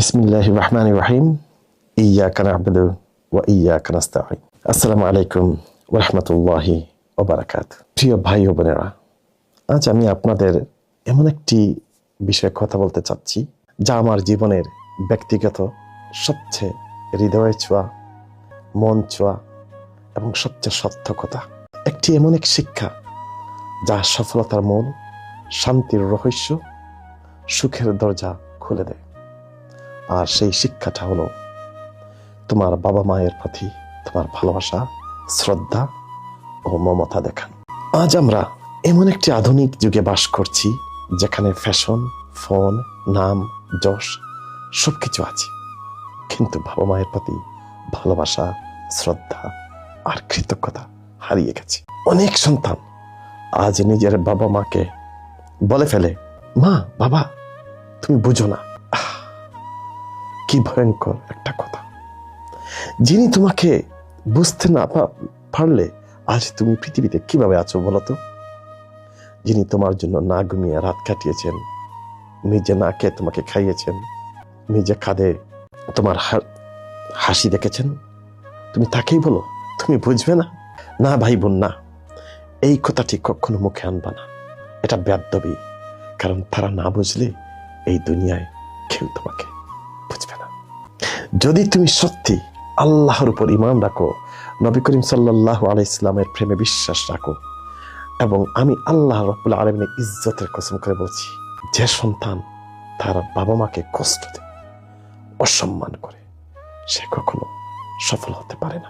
বিসমিল্লাহির রহমানির রহিম। ইয়্যাকা না'বুদু ওয়া ইয়্যাকা নাস্তাঈন। আসসালামু আলাইকুম ওয়া রাহমাতুল্লাহি ওয়া বারাকাতুহু। প্রিয় ভাই ও বোনেরা, আজ আমি আপনাদের এমন একটি বিষয়ে কথা বলতে চাচ্ছি যা আমার জীবনের ব্যক্তিগত সবচেয়ে হৃদয়ে ছোঁয়া, মন ছোঁয়া এবং সবচেয়ে সত্য কথা। একটি এমন এক শিক্ষা যা সফলতার মূল, শান্তির রহস্য, সুখের দরজা খুলে দেয়। আর সেই শিক্ষাটা হলো তোমার বাবা মায়ের প্রতি তোমার ভালোবাসা, শ্রদ্ধা ও মমতা দেখানো। আজ আমরা এমন একটি আধুনিক যুগে বাস করছি যেখানে ফ্যাশন, ফোন, নাম, যশ সবকিছু আছে, কিন্তু বাবা মায়ের প্রতি ভালোবাসা, শ্রদ্ধা আর কৃতজ্ঞতা হারিয়ে গেছে। অনেক সন্তান আজ নিজের বাবা মাকে বলে ফেলে, মা বাবা তুমি বুঝো না। কি ভয়ঙ্কর একটা কথা! যিনি তোমাকে বুঝতে না পারলে আজ তুমি পৃথিবীতে কিভাবে আছো বলতো? যিনি তোমার জন্য না ঘুমিয়ে রাত কাটিয়েছেন, নিজে না খেয়ে তোমাকে খাইয়েছেন, নিজে কাঁধে তোমার হাসি দেখেছেন, তুমি তাকেই বলো তুমি বুঝবে না? না ভাই বোন, না, এই কথাটি কখনো মুখে আনবা না। এটা বেয়াদবি, কারণ তারা না বুঝলে এই দুনিয়ায় কেউ তোমাকে বুঝবে না। যদি তুমি সত্যি আল্লাহর উপর ঈমান রাখো, নবী করিম সাল্লাল্লাহু আলাইহি সাল্লামের প্রেমে বিশ্বাস রাখো, এবং আমি আল্লাহ রাব্বুল আলামিনের ইজ্জতের কসম করে বলছি, যে সন্তান তার বাবা মাকে কষ্ট দেয়, অসম্মান করে, সে কখনো সফল হতে পারে না।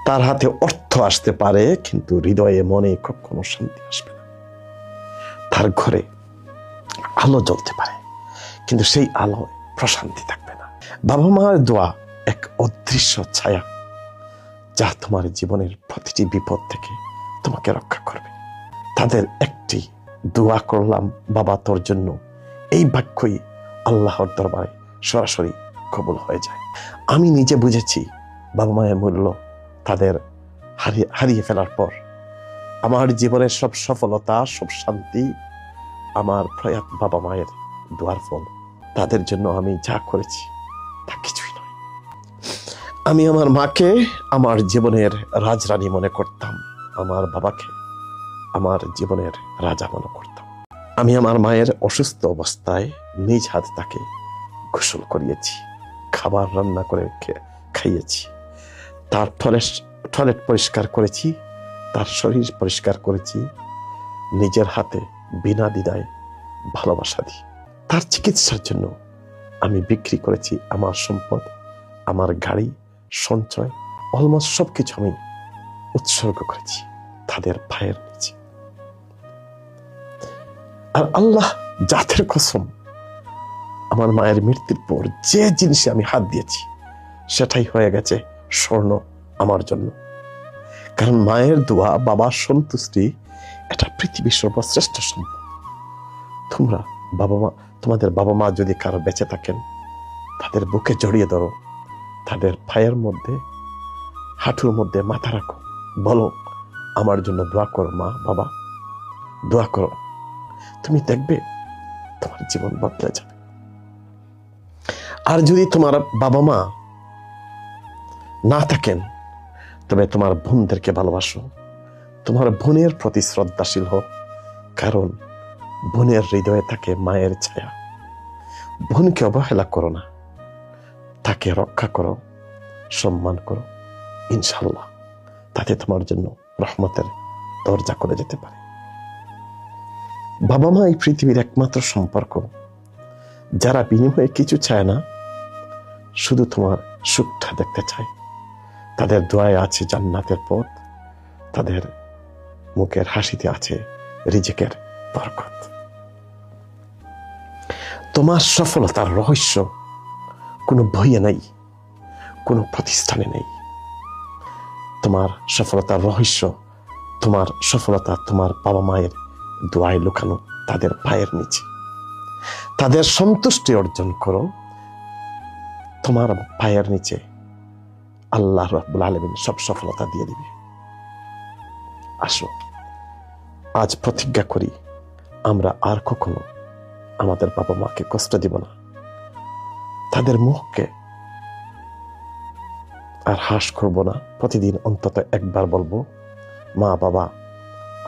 তার হাতে অর্থ আসতে পারে, কিন্তু হৃদয়ে মনে কখনো শান্তি আসবে না। তার ঘরে আলো জ্বলতে পারে, কিন্তু সেই আলো প্রশান্তি থাকবে না। বাবা মার দোয়া এক অদৃশ্য ছায়া, যা তোমার জীবনের প্রতিটি বিপদ থেকে তোমাকে রক্ষা করবে। তাদের একটি দোয়া করলাম বাবা তোর জন্য, এই বাক্যই আল্লাহর দরবারে সরাসরি কবুল হয়ে যায়। আমি নিজে বুঝেছি বাবা মায়ের মূল্য তাদের হারিয়ে ফেলার পর। আমার জীবনের সব সফলতা, সব শান্তি আমার প্রয়াত বাবা মায়ের দোয়ার ফল। তাদের জন্য আমি যা করেছি তা কিছুই নয়। আমি আমার মাকে আমার জীবনের রাজরানী মনে করতাম, আমার বাবাকে আমার জীবনের রাজা মনে করতাম। আমি আমার মায়ের অসুস্থ অবস্থায় নিজ হাতে তাকে গোসল করিয়েছি, খাবার রান্না করে খাইয়েছি, তার টয়লেট পরিষ্কার করেছি, তার শরীর পরিষ্কার করেছি, নিজের হাতে বিনা দ্বিধায় ভালোবাসা দিই। তার চিকিৎসার জন্য আমি বিক্রি করেছি আমার সম্পদ, আমার গাড়ি, সঞ্চয়, অলমোস্ট সবকিছু আমি উৎসর্গ করেছি তাদের পায়ের নিচে। আর আল্লাহ জাতের কসম, আমার মায়ের মৃত্যুর পর যে জিনিসে আমি হাত দিয়েছি সেটাই হয়ে গেছে স্বর্ণ আমার জন্য। কারণ মায়ের দোয়া, বাবার সন্তুষ্টি, এটা পৃথিবীর সর্বশ্রেষ্ঠ সম্পদ। তোমরা তোমাদের বাবা মা যদি কারো বেঁচে থাকেন, তাদের বুকে জড়িয়ে ধরো, তাদের পায়ের মধ্যে, হাঁটুর মধ্যে মাথা রাখো, বলো আমার জন্য দোয়া করো মা, বাবা দোয়া করো। তুমি দেখবে তোমার জীবন বদলে যাবে। আর যদি তোমার বাবা মা না থাকেন, তবে তোমার বোনদেরকে ভালোবাসো, তোমার বোনের প্রতি শ্রদ্ধাশীল হও, কারণ বোনের হৃদয়ে থাকে মায়ের ছায়া। বোনকে অবহেলা করো না, তাকে রক্ষা করো, সম্মান করো। ইনশাআল্লাহ তাতে তোমার জন্য রহমতের দরজা করে যেতে পারে। বাবা মা এই পৃথিবীর একমাত্র সম্পর্ক যারা বিনিময়ে কিছু চায় না, শুধু তোমার সুখটা দেখতে চায়। তাদের দোয়ায় আছে জান্নাতের পথ, তাদের মুখের হাসিতে আছে রিজিকের বরকত। তোমার সফলতার রহস্য কোনো বইয়ে নেই, কোনো প্রতিষ্ঠানে নেই। তোমার সফলতার রহস্য, তোমার সফলতা তোমার বাবা মায়ের দোয়ায় লুকানো, তাদের পায়ের নিচে। তাদের সন্তুষ্টি অর্জন করো, তোমার পায়ের নিচে আল্লাহ রাব্বুল আলামিন সব সফলতা দিয়ে দিবে। আসো আজ প্রতিজ্ঞা করি, আমরা আর কখনো আমাদের বাবা মাকে কষ্ট দিব না। তাদের মুখকে আর হ্রাস করব না। প্রতিদিন অন্তত একবার বলবো, মা বাবা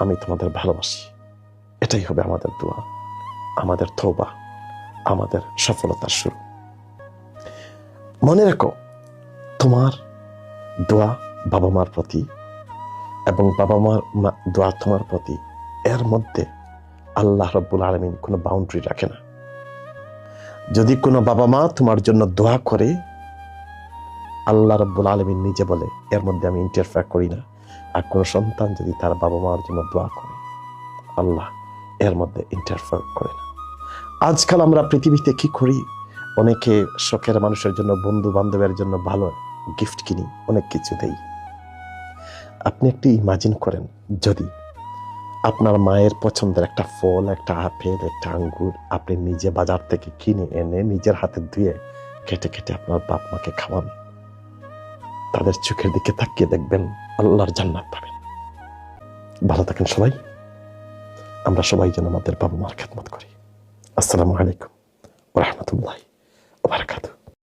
আমি তোমাদের ভালোবাসি। এটাই হবে আমাদের দোয়া, আমাদের তওবা, আমাদের সফলতার শুরু। মনে রেখো, তোমার দোয়া বাবা মার প্রতি এবং বাবা মার দোয়া তোমার প্রতি, এর মধ্যে আল্লাহ রাব্বুল আলামিন কোনো বাউন্ডারি রাখে না। যদি কোনো বাবা মা তোমার জন্য দোয়া করে, আল্লাহ রাব্বুল আলামিন নিজে বলে এর মধ্যে আমি ইন্টারফেয়ার করি না। আর কোনো সন্তান যদি তার বাবা মার জন্য দোয়া করে, আল্লাহ এর মধ্যে ইন্টারফেয়ার করে না। আজকাল আমরা পৃথিবীতে কি করি, অনেকে শখের মানুষের জন্য, বন্ধু বান্ধবের জন্য ভালো গিফট কিনি, অনেক কিছু দেই। আপনি একটু ইমাজিন করেন, যদি আপনার মায়ের পছন্দের একটা ফল, একটা আপেল, একটা আঙ্গুর আপনি নিজে বাজার থেকে কিনে এনে নিজের হাতে ধুয়ে কেটে কেটে আপনার বাপ মাকে খাওয়ান, তাদের চোখের দিকে তাকিয়ে দেখবেন আল্লাহর জান্নাত পাবেন। ভালো থাকেন সবাই। আমরা সবাই যেন আমাদের বাবা মার খেদমত করি। আসসালামু আলাইকুম ওয়া রাহমাতুল্লাহি ওয়া বারাকাতুহু।